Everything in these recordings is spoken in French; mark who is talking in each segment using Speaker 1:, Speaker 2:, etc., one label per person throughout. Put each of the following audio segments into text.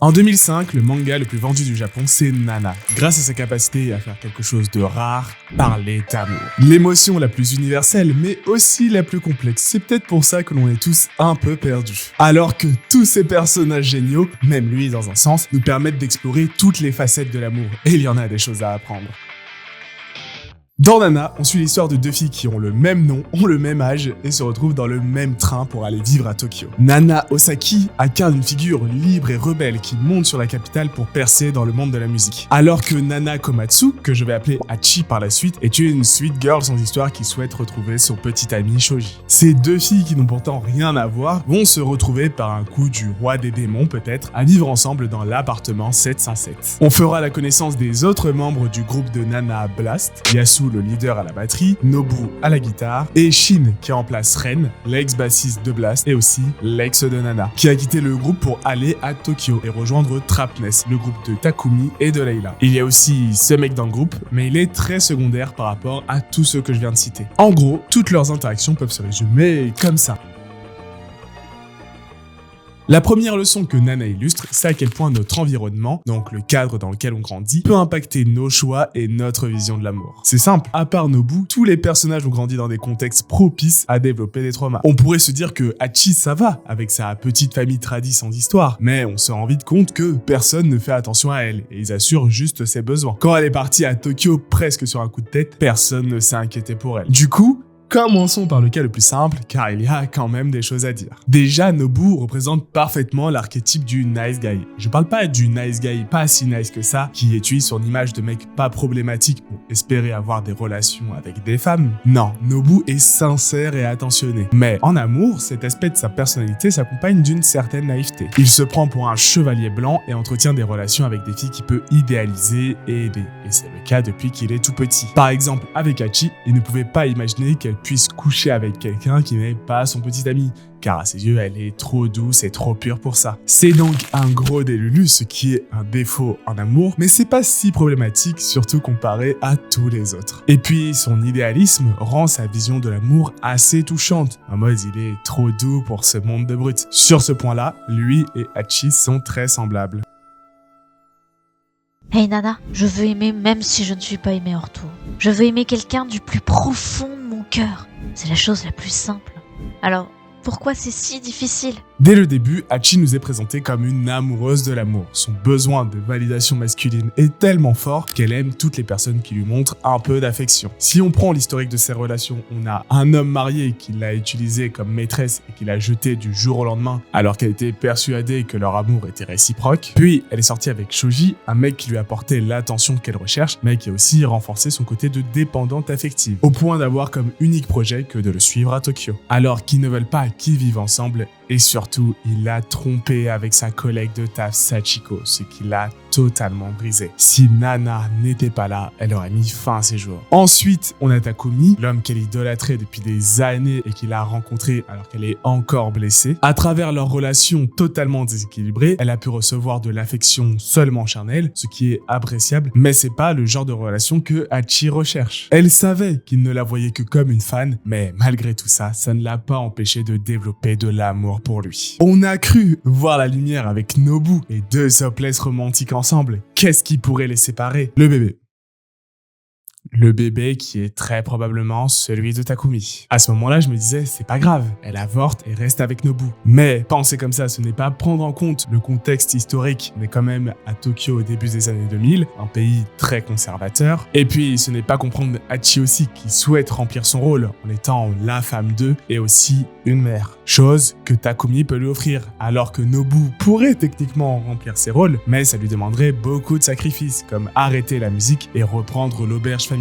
Speaker 1: En 2005, le manga le plus vendu du Japon, c'est Nana. Grâce à sa capacité à faire quelque chose de rare, parler d'amour. L'émotion la plus universelle, mais aussi la plus complexe. C'est peut-être pour ça que l'on est tous un peu perdus. Alors que tous ces personnages géniaux, même lui dans un sens, nous permettent d'explorer toutes les facettes de l'amour. Et il y en a des choses à apprendre. Dans Nana, on suit l'histoire de deux filles qui ont le même nom, ont le même âge et se retrouvent dans le même train pour aller vivre à Tokyo. Nana Osaki incarne une figure libre et rebelle qui monte sur la capitale pour percer dans le monde de la musique. Alors que Nana Komatsu, que je vais appeler Hachi par la suite, est une sweet girl sans histoire qui souhaite retrouver son petit ami Shoji. Ces deux filles qui n'ont pourtant rien à voir vont se retrouver par un coup du roi des démons peut-être à vivre ensemble dans l'appartement 707. On fera la connaissance des autres membres du groupe de Nana Blast, Yasu le leader à la batterie, Nobu à la guitare, et Shin qui remplace Ren, l'ex-bassiste de Blast, et aussi l'ex de Nana, qui a quitté le groupe pour aller à Tokyo et rejoindre Trapnest, le groupe de Takumi et de Leila. Il y a aussi ce mec dans le groupe, mais il est très secondaire par rapport à tous ceux que je viens de citer. En gros, toutes leurs interactions peuvent se résumer comme ça. La première leçon que Nana illustre, c'est à quel point notre environnement, donc le cadre dans lequel on grandit, peut impacter nos choix et notre vision de l'amour. C'est simple, à part Nobu, tous les personnages ont grandi dans des contextes propices à développer des traumas. On pourrait se dire que Hachi ça va, avec sa petite famille tradie sans histoire, mais on se rend vite compte que personne ne fait attention à elle, et ils assurent juste ses besoins. Quand elle est partie à Tokyo presque sur un coup de tête, personne ne s'est inquiété pour elle. Du coup, commençons par le cas le plus simple, car il y a quand même des choses à dire. Déjà, Nobu représente parfaitement l'archétype du nice guy. Je parle pas du nice guy pas si nice que ça, qui étudie son image de mec pas problématique pour espérer avoir des relations avec des femmes. Non, Nobu est sincère et attentionné. Mais en amour, cet aspect de sa personnalité s'accompagne d'une certaine naïveté. Il se prend pour un chevalier blanc et entretient des relations avec des filles qu'il peut idéaliser et aider. Et c'est le cas depuis qu'il est tout petit. Par exemple, avec Hachi, il ne pouvait pas imaginer qu'elle puisse coucher avec quelqu'un qui n'est pas son petit ami, car à ses yeux, elle est trop douce et trop pure pour ça. C'est donc un gros délulu, ce qui est un défaut en amour, mais c'est pas si problématique, surtout comparé à tous les autres. Et puis, son idéalisme rend sa vision de l'amour assez touchante, en mode il est trop doux pour ce monde de brutes. Sur ce point-là, lui et Hachi sont très semblables.
Speaker 2: Hey Nana, je veux aimer même si je ne suis pas aimée en retour. Je veux aimer quelqu'un du plus profond de mon cœur. C'est la chose la plus simple. Alors, pourquoi c'est si difficile ?
Speaker 1: Dès le début, Hachi nous est présentée comme une amoureuse de l'amour. Son besoin de validation masculine est tellement fort qu'elle aime toutes les personnes qui lui montrent un peu d'affection. Si on prend l'historique de ses relations, on a un homme marié qui l'a utilisée comme maîtresse et qui l'a jetée du jour au lendemain alors qu'elle était persuadée que leur amour était réciproque. Puis, elle est sortie avec Shoji, un mec qui lui apportait l'attention qu'elle recherche, mais qui a aussi renforcé son côté de dépendante affective, au point d'avoir comme unique projet que de le suivre à Tokyo. Alors qu'ils ne veulent pas qu'ils vivent ensemble, et surtout, il l'a trompé avec sa collègue de taf Sachiko, ce qui l'a totalement brisé. Si Nana n'était pas là, elle aurait mis fin à ses jours. Ensuite, on a Takumi, l'homme qu'elle idolâtrait depuis des années et qu'il a rencontré alors qu'elle est encore blessée. À travers leur relation totalement déséquilibrée, elle a pu recevoir de l'affection seulement charnelle, ce qui est appréciable, mais c'est pas le genre de relation que Hachi recherche. Elle savait qu'il ne la voyait que comme une fan, mais malgré tout ça, ça ne l'a pas empêché de développer de l'amour pour lui. On a cru voir la lumière avec Nobu et deux hopeless romantiques ensemble. Qu'est-ce qui pourrait les séparer ? Le bébé. Le bébé qui est très probablement celui de Takumi. À ce moment-là, je me disais, c'est pas grave, elle avorte et reste avec Nobu. Mais penser comme ça, ce n'est pas prendre en compte le contexte historique. On est quand même à Tokyo au début des années 2000, un pays très conservateur. Et puis, ce n'est pas comprendre Hachi aussi, qui souhaite remplir son rôle en étant la femme d'eux et aussi une mère. Chose que Takumi peut lui offrir, alors que Nobu pourrait techniquement remplir ses rôles, mais ça lui demanderait beaucoup de sacrifices, comme arrêter la musique et reprendre l'auberge familiale.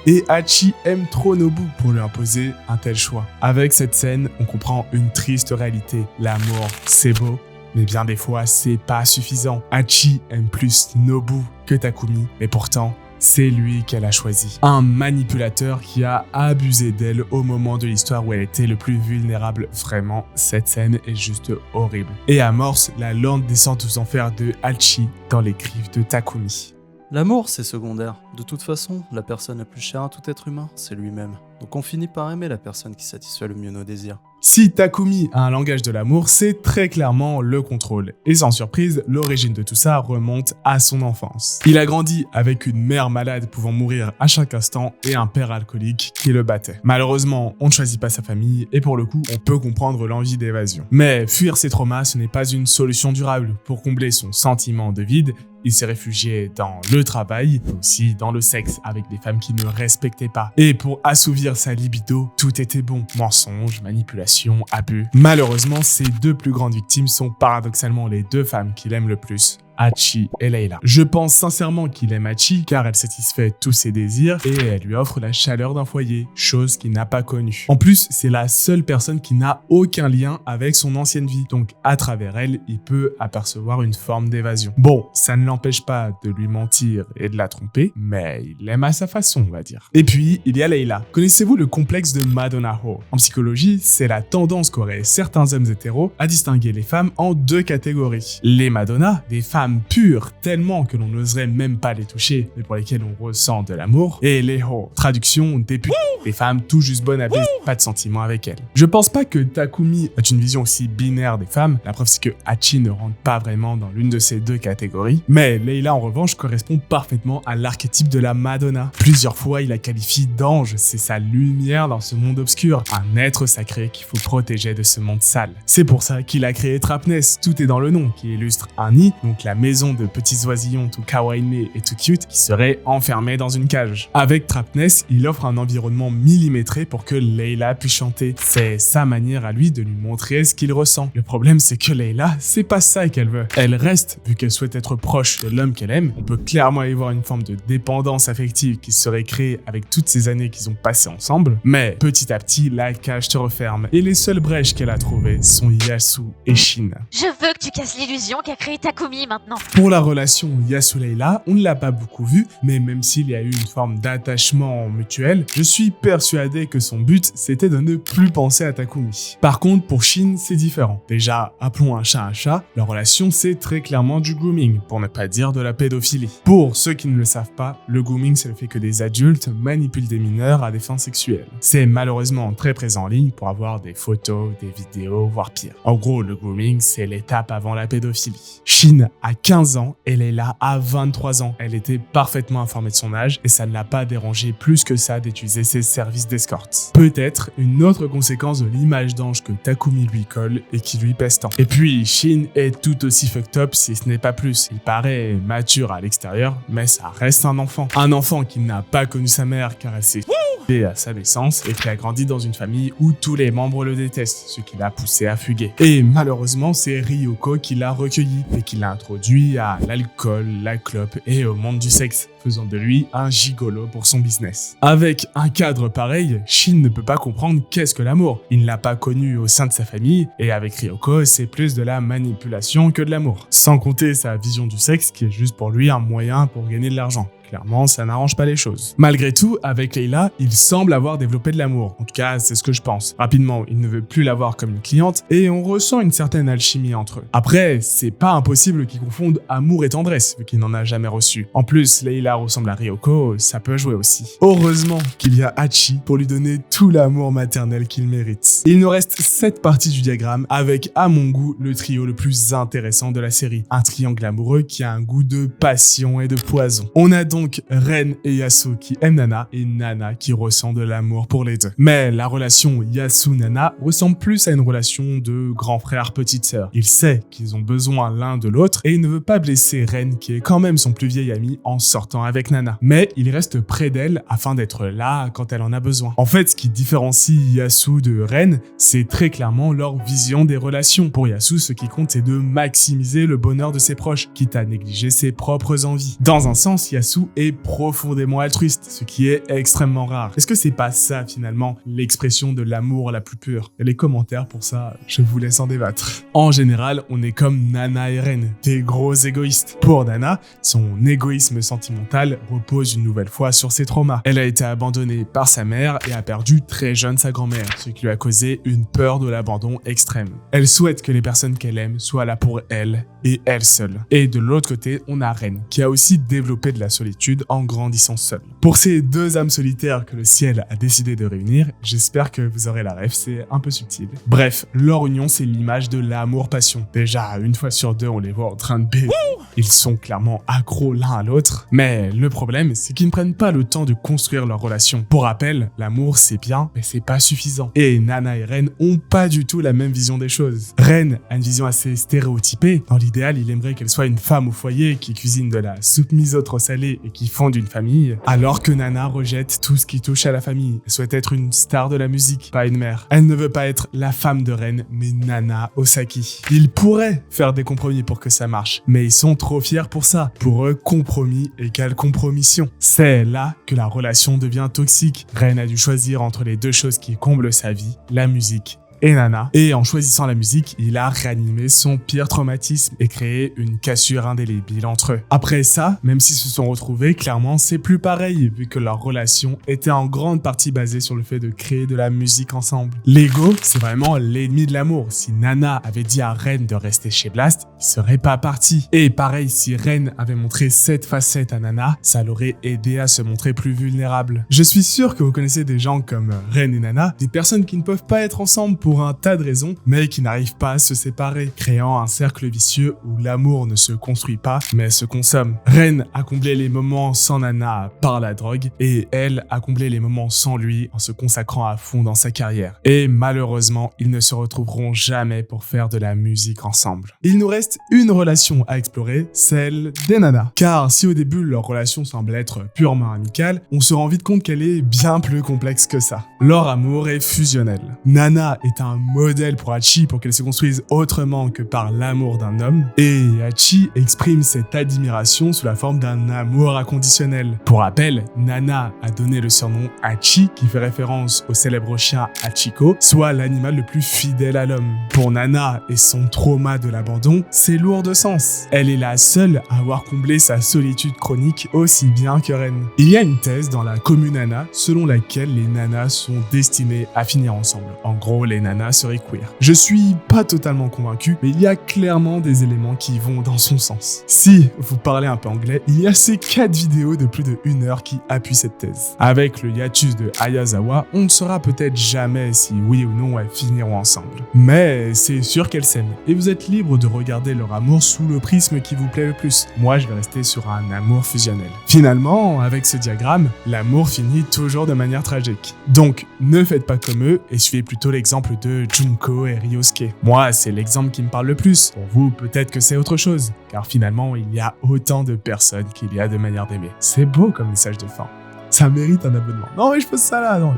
Speaker 1: Et Hachi aime trop Nobu pour lui imposer un tel choix. Avec cette scène, on comprend une triste réalité. L'amour, c'est beau, mais bien des fois, c'est pas suffisant. Hachi aime plus Nobu que Takumi, mais pourtant, c'est lui qu'elle a choisi. Un manipulateur qui a abusé d'elle au moment de l'histoire où elle était le plus vulnérable. Vraiment, cette scène est juste horrible. Et amorce la lente descente aux enfers de Hachi dans les griffes de Takumi.
Speaker 3: L'amour, c'est secondaire. De toute façon, la personne la plus chère à tout être humain, c'est lui-même. Donc on finit par aimer la personne qui satisfait le mieux nos désirs.
Speaker 1: Si Takumi a un langage de l'amour, c'est très clairement le contrôle. Et sans surprise, l'origine de tout ça remonte à son enfance. Il a grandi avec une mère malade pouvant mourir à chaque instant et un père alcoolique qui le battait. Malheureusement, on ne choisit pas sa famille et pour le coup, on peut comprendre l'envie d'évasion. Mais fuir ses traumas, ce n'est pas une solution durable. Pour combler son sentiment de vide, il s'est réfugié dans le travail, mais aussi dans le sexe avec des femmes qui ne respectaient pas. Et pour assouvir sa libido, tout était bon. Mensonges, manipulation, abus. Malheureusement, ses deux plus grandes victimes sont paradoxalement les deux femmes qu'il aime le plus. Hachi et Layla. Je pense sincèrement qu'il aime Hachi car elle satisfait tous ses désirs et elle lui offre la chaleur d'un foyer, chose qu'il n'a pas connue. En plus, c'est la seule personne qui n'a aucun lien avec son ancienne vie, donc à travers elle, il peut apercevoir une forme d'évasion. Bon, ça ne l'empêche pas de lui mentir et de la tromper, mais il l'aime à sa façon, on va dire. Et puis, il y a Layla. Connaissez-vous le complexe de Madonna Whore? En psychologie, c'est la tendance qu'auraient certains hommes hétéros à distinguer les femmes en deux catégories. Les Madonna, des femmes pures tellement que l'on n'oserait même pas les toucher, mais pour lesquelles on ressent de l'amour, et les ho, traduction des putes, des femmes tout juste bonnes à baiser, pas de sentiments avec elles. Je pense pas que Takumi ait une vision aussi binaire des femmes, la preuve c'est que Hachi ne rentre pas vraiment dans l'une de ces deux catégories, mais Layla en revanche correspond parfaitement à l'archétype de la Madonna. Plusieurs fois il la qualifie d'ange, c'est sa lumière dans ce monde obscur, un être sacré qu'il faut protéger de ce monde sale. C'est pour ça qu'il a créé Trapnest, tout est dans le nom, qui illustre un nid, donc la maison de petits oisillons tout kawaii et tout cute qui serait enfermée dans une cage. Avec Trapnest, il offre un environnement millimétré pour que Layla puisse chanter. C'est sa manière à lui de lui montrer ce qu'il ressent. Le problème c'est que Layla, c'est pas ça qu'elle veut. Elle reste, vu qu'elle souhaite être proche de l'homme qu'elle aime. On peut clairement y voir une forme de dépendance affective qui serait créée avec toutes ces années qu'ils ont passées ensemble. Mais petit à petit, la cage se referme et les seules brèches qu'elle a trouvées sont Yasu et Shin.
Speaker 2: Je veux que tu casses l'illusion qu'a créé Takumi maintenant.
Speaker 1: Pour la relation Yasu-Layla, on ne l'a pas beaucoup vue, mais même s'il y a eu une forme d'attachement mutuel, je suis persuadé que son but, c'était de ne plus penser à Takumi. Par contre, pour Shin, c'est différent. Déjà, appelons un chat, leur relation, c'est très clairement du grooming, pour ne pas dire de la pédophilie. Pour ceux qui ne le savent pas, le grooming, c'est le fait que des adultes manipulent des mineurs à des fins sexuelles. C'est malheureusement très présent en ligne pour avoir des photos, des vidéos, voire pire. En gros, le grooming, c'est l'étape avant la pédophilie. Shin a 15 ans et Layla a 23 ans. Elle était parfaitement informée de son âge et ça ne l'a pas dérangé plus que ça d'utiliser ses services d'escorte. Peut-être une autre conséquence de l'image d'ange que Takumi lui colle et qui lui pèse tant. Et puis, Shin est tout aussi fucked up si ce n'est pas plus. Il paraît mature à l'extérieur, mais ça reste un enfant. Un enfant qui n'a pas connu sa mère car elle s'est à sa naissance et qui a grandi dans une famille où tous les membres le détestent, ce qui l'a poussé à fuguer. Et malheureusement, c'est Ryoko qui l'a recueilli et qui l'a introduit à l'alcool, la clope et au monde du sexe, faisant de lui un gigolo pour son business. Avec un cadre pareil, Shin ne peut pas comprendre qu'est-ce que l'amour. Il ne l'a pas connu au sein de sa famille et avec Ryoko, c'est plus de la manipulation que de l'amour. Sans compter sa vision du sexe qui est juste pour lui un moyen pour gagner de l'argent. Clairement, ça n'arrange pas les choses. Malgré tout, avec Layla, il semble avoir développé de l'amour. En tout cas, c'est ce que je pense. Rapidement, il ne veut plus la voir comme une cliente et on ressent une certaine alchimie entre eux. Après, c'est pas impossible qu'ils confondent amour et tendresse, vu qu'il n'en a jamais reçu. En plus, Layla ressemble à Ryoko, ça peut jouer aussi. Heureusement qu'il y a Hachi pour lui donner tout l'amour maternel qu'il mérite. Il nous reste 7 parties du diagramme avec, à mon goût, le trio le plus intéressant de la série. Un triangle amoureux qui a un goût de passion et de poison. On a donc Ren et Yasu qui aiment Nana et Nana qui ressent de l'amour pour les deux. Mais la relation Yasu-Nana ressemble plus à une relation de grand frère petite sœur. Il sait qu'ils ont besoin l'un de l'autre et il ne veut pas blesser Ren qui est quand même son plus vieil ami en sortant avec Nana. Mais il reste près d'elle afin d'être là quand elle en a besoin. En fait, ce qui différencie Yasu de Ren, c'est très clairement leur vision des relations. Pour Yasu, ce qui compte c'est de maximiser le bonheur de ses proches, quitte à négliger ses propres envies. Dans un sens, Yasu surtout est profondément altruiste, ce qui est extrêmement rare. Est-ce que c'est pas ça finalement l'expression de l'amour la plus pure? Et les commentaires pour ça, je vous laisse en débattre. En général, on est comme Nana et Ren, des gros égoïstes. Pour Nana, son égoïsme sentimental repose une nouvelle fois sur ses traumas. Elle a été abandonnée par sa mère et a perdu très jeune sa grand-mère, ce qui lui a causé une peur de l'abandon extrême. Elle souhaite que les personnes qu'elle aime soient là pour elle et elle seule. Et de l'autre côté, on a Ren, qui a aussi développé de la solitude en grandissant seule. Pour ces deux âmes solitaires que le ciel a décidé de réunir, j'espère que vous aurez la ref, c'est un peu subtil. Bref, leur union, c'est l'image de l'amour-passion. Déjà, une fois sur deux, on les voit en train de baiser. Ils sont clairement accros l'un à l'autre. Mais le problème, c'est qu'ils ne prennent pas le temps de construire leur relation. Pour rappel, l'amour, c'est bien, mais c'est pas suffisant. Et Nana et Ren ont pas du tout la même vision des choses. Ren a une vision assez stéréotypée. Dans l'idéal, il aimerait qu'elle soit une femme au foyer qui cuisine de la soupe miso trop salée et qui fonde une famille, alors que Nana rejette tout ce qui touche à la famille. Elle souhaite être une star de la musique, pas une mère. Elle ne veut pas être la femme de Ren, mais Nana Osaki. Ils pourraient faire des compromis pour que ça marche, mais ils sont trop fiers pour ça. Pour eux, compromis égale compromission. C'est là que la relation devient toxique. Ren a dû choisir entre les deux choses qui comblent sa vie, la musique et Nana. Et en choisissant la musique, il a réanimé son pire traumatisme et créé une cassure indélébile entre eux. Après ça, même s'ils se sont retrouvés, clairement, c'est plus pareil, vu que leur relation était en grande partie basée sur le fait de créer de la musique ensemble. L'ego, c'est vraiment l'ennemi de l'amour. Si Nana avait dit à Ren de rester chez Blast, il serait pas parti. Et pareil, si Ren avait montré cette facette à Nana, ça l'aurait aidé à se montrer plus vulnérable. Je suis sûr que vous connaissez des gens comme Ren et Nana, des personnes qui ne peuvent pas être ensemble pour un tas de raisons, mais qui n'arrivent pas à se séparer, créant un cercle vicieux où l'amour ne se construit pas, mais se consomme. Ren a comblé les moments sans Nana par la drogue, et elle a comblé les moments sans lui en se consacrant à fond dans sa carrière. Et malheureusement, ils ne se retrouveront jamais pour faire de la musique ensemble. Il nous reste une relation à explorer, celle des nanas. Car si au début leur relation semble être purement amicale, on se rend vite compte qu'elle est bien plus complexe que ça. Leur amour est fusionnel. Nana est un modèle pour Hachi pour qu'elle se construise autrement que par l'amour d'un homme, et Hachi exprime cette admiration sous la forme d'un amour inconditionnel. Pour rappel, Nana a donné le surnom Hachi, qui fait référence au célèbre chien Hachiko, soit l'animal le plus fidèle à l'homme. Pour Nana et son trauma de l'abandon, c'est lourd de sens. Elle est la seule à avoir comblé sa solitude chronique aussi bien que Ren. Il y a une thèse dans la commune Nana selon laquelle les nanas sont destinées à finir ensemble. En gros, les nanas seraient queer. Je suis pas totalement convaincu, mais il y a clairement des éléments qui vont dans son sens. Si vous parlez un peu anglais, il y a ces 4 vidéos de plus de 1 heure qui appuient cette thèse. Avec le hiatus de Ayazawa, on ne saura peut-être jamais si oui ou non elles finiront ensemble. Mais c'est sûr qu'elles s'aiment, et vous êtes libre de regarder leur amour sous le prisme qui vous plaît le plus. Moi, je vais rester sur un amour fusionnel. Finalement, avec ce diagramme, l'amour finit toujours de manière tragique. Donc, ne faites pas comme eux et suivez plutôt l'exemple de Junko et Ryosuke. Moi, c'est l'exemple qui me parle le plus. Pour vous, peut-être que c'est autre chose, car finalement, il y a autant de personnes qu'il y a de manières d'aimer. C'est beau comme message de fin. Ça mérite un abonnement. Non, mais je pose ça là, non.